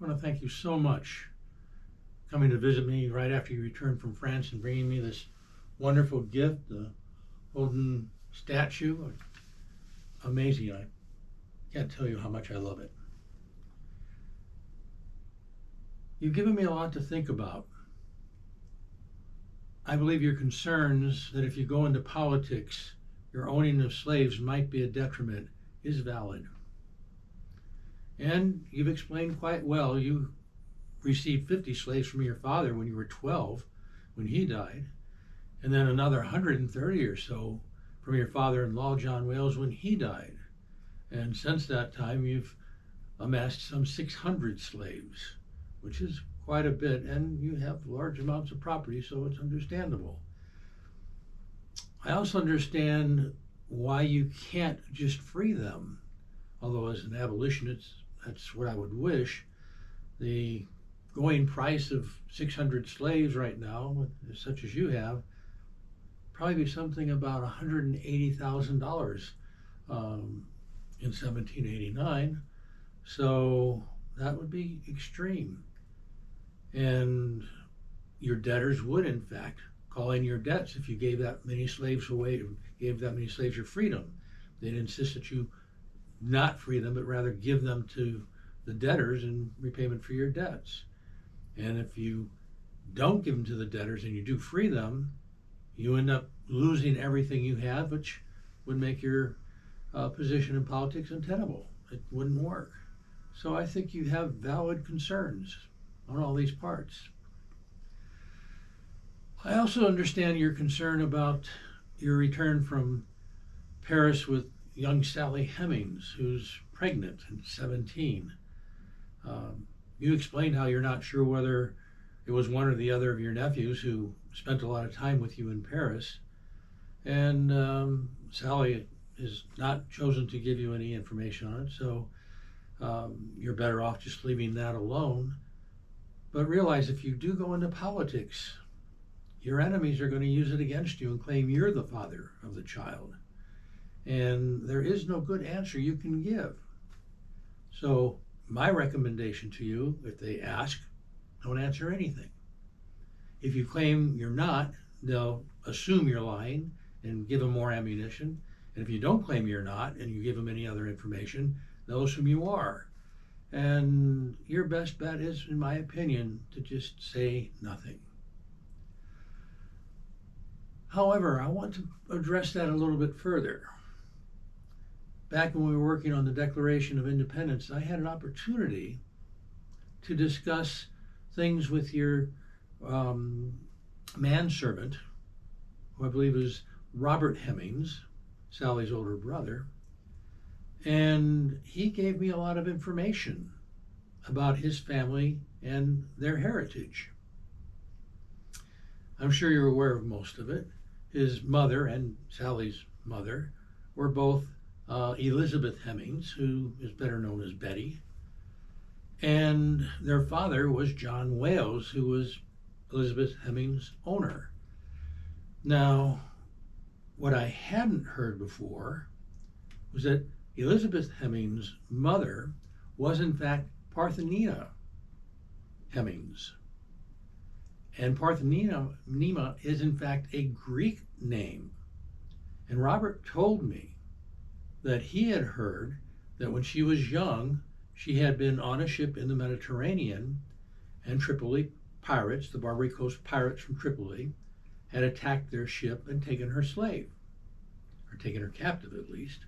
I want to thank you so much coming to visit me right after you returned from France and bringing me this wonderful gift, the Holden statue. Amazing. I can't tell you how much I love it. You've given me a lot to think about. I believe your concerns that if you go into politics, your owning of slaves might be a detriment is valid. And you've explained quite well you received 50 slaves from your father when you were 12, when he died, and then another 130 or so from your father-in-law, John Wales, when he died. And since that time, you've amassed some 600 slaves, which is quite a bit, and you have large amounts of property, so it's understandable. I also understand why you can't just free them, although as an abolitionist, that's what I would wish. The going price of 600 slaves right now, such as you have, probably be something about $180,000 in 1789. So that would be extreme. And your debtors would, in fact, call in your debts if you gave that many slaves away, gave that many slaves your freedom. They'd insist that you not free them, but rather give them to the debtors in repayment for your debts. And if you don't give them to the debtors and you do free them, you end up losing everything you have, which would make your position in politics untenable. It wouldn't work. So I think you have valid concerns on all these parts. I also understand your concern about your return from Paris with young Sally Hemings, who's pregnant and 17. You explained how you're not sure whether it was one or the other of your nephews who spent a lot of time with you in Paris. And Sally has not chosen to give you any information on it, so you're better off just leaving that alone. But realize if you do go into politics, your enemies are going to use it against you and claim you're the father of the child. And there is no good answer you can give. So my recommendation to you, if they ask, don't answer anything. If you claim you're not, they'll assume you're lying and give them more ammunition. And if you don't claim you're not and you give them any other information, they'll assume you are. And your best bet is, in my opinion, to just say nothing. However, I want to address that a little bit further. Back when we were working on the Declaration of Independence, I had an opportunity to discuss things with your manservant, who I believe is Robert Hemings, Sally's older brother, and he gave me a lot of information about his family and their heritage. I'm sure you're aware of most of it. His mother and Sally's mother were both Elizabeth Hemings, who is better known as Betty, and their father was John Wales, who was Elizabeth Hemings' owner. Now, what I hadn't heard before was that Elizabeth Hemings' mother was in fact Parthenina Hemings. And Parthenina is in fact a Greek name. And Robert told me that he had heard that when she was young, she had been on a ship in the Mediterranean, and Tripoli pirates, the Barbary Coast pirates from Tripoli, had attacked their ship and taken her slave, or taken her captive at least.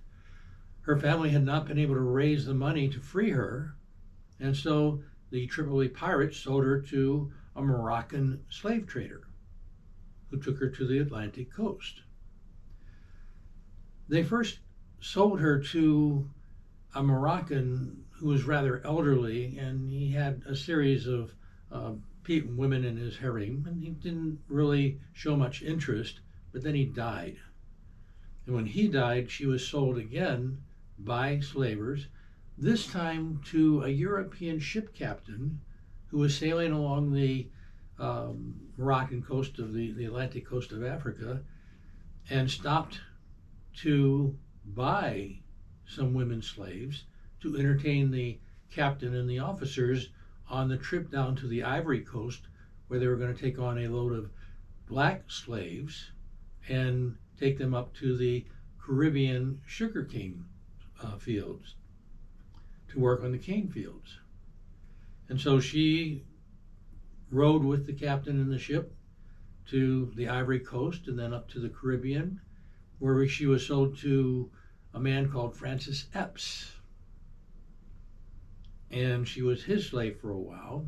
Her family had not been able to raise the money to free her, and so the Tripoli pirates sold her to a Moroccan slave trader who took her to the Atlantic coast. They first sold her to a Moroccan who was rather elderly, and he had a series of women in his harem, and he didn't really show much interest, but then he died. And when he died, she was sold again by slavers, this time to a European ship captain who was sailing along the Moroccan coast of the Atlantic coast of Africa, and stopped to buy some women slaves to entertain the captain and the officers on the trip down to the Ivory Coast, where they were going to take on a load of black slaves and take them up to the Caribbean sugarcane fields to work on the cane fields. And so she rode with the captain in the ship to the Ivory Coast and then up to the Caribbean, where she was sold to a man called Francis Epps. And she was his slave for a while,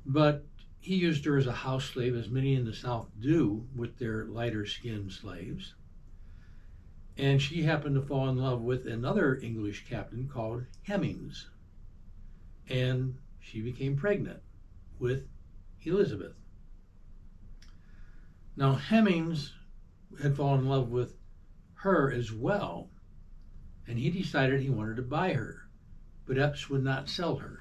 but he used her as a house slave, as many in the South do with their lighter skinned slaves. And she happened to fall in love with another English captain called Hemmings. And she became pregnant with Elizabeth. Now, Hemmings had fallen in love with her as well, and he decided he wanted to buy her, but Epps would not sell her.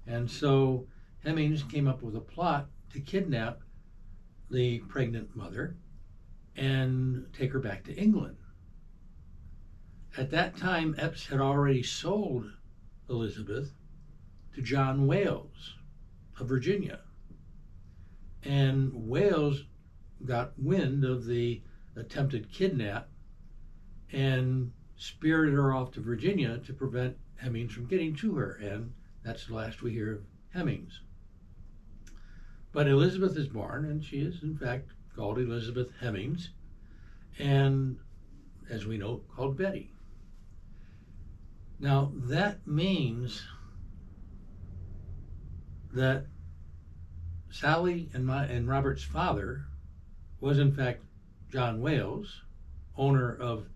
And so Hemmings came up with a plot to kidnap the pregnant mother and take her back to England. At that time, Epps had already sold Elizabeth to John Wales of Virginia. And Wales got wind of the attempted kidnap and spirited her off to Virginia to prevent Hemmings from getting to her. And that's the last we hear of Hemmings. But Elizabeth is born, and she is in fact called Elizabeth Hemmings, and as we know, called Betty. Now that means that Sally and Robert's father was in fact John Wales, owner of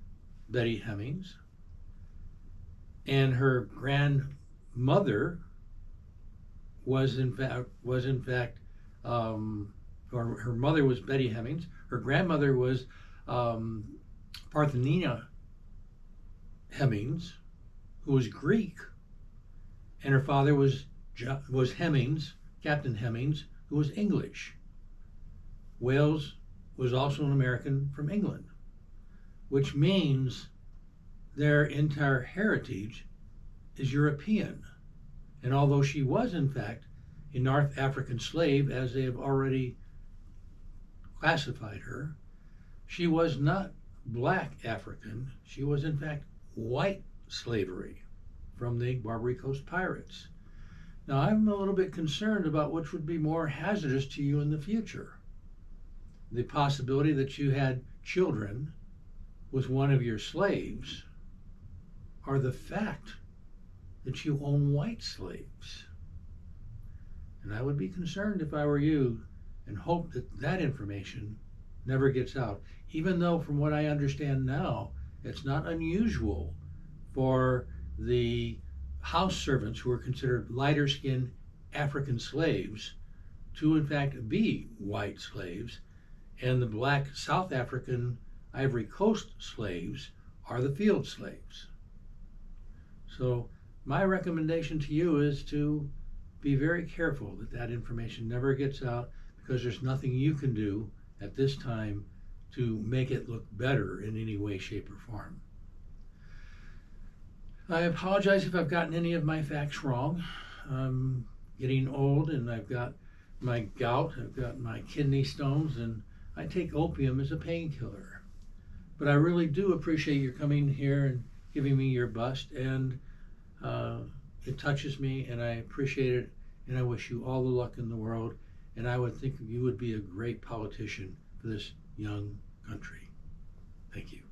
Betty Hemmings, and her grandmother was in fact or her mother was Betty Hemmings. Her grandmother was Parthenina Hemmings, who was Greek, and her father was Hemmings, Captain Hemmings, who was English. Wales was also an American from England, which means their entire heritage is European. And although she was in fact a North African slave, as they have already classified her, she was not black African. She was in fact white slavery from the Barbary Coast pirates. Now I'm a little bit concerned about which would be more hazardous to you in the future. The possibility that you had children with one of your slaves, or the fact that you own white slaves. And I would be concerned if I were you and hope that that information never gets out, even though from what I understand now, it's not unusual for the house servants who are considered lighter skinned African slaves to in fact be white slaves, and the black South African Ivory Coast slaves are the field slaves. So my recommendation to you is to be very careful that that information never gets out, because there's nothing you can do at this time to make it look better in any way, shape, or form. I apologize if I've gotten any of my facts wrong. I'm getting old and I've got my gout, I've got my kidney stones, and I take opium as a painkiller. But I really do appreciate your coming here and giving me your bust, and it touches me and I appreciate it, and I wish you all the luck in the world, and I would think you would be a great politician for this young country. Thank you.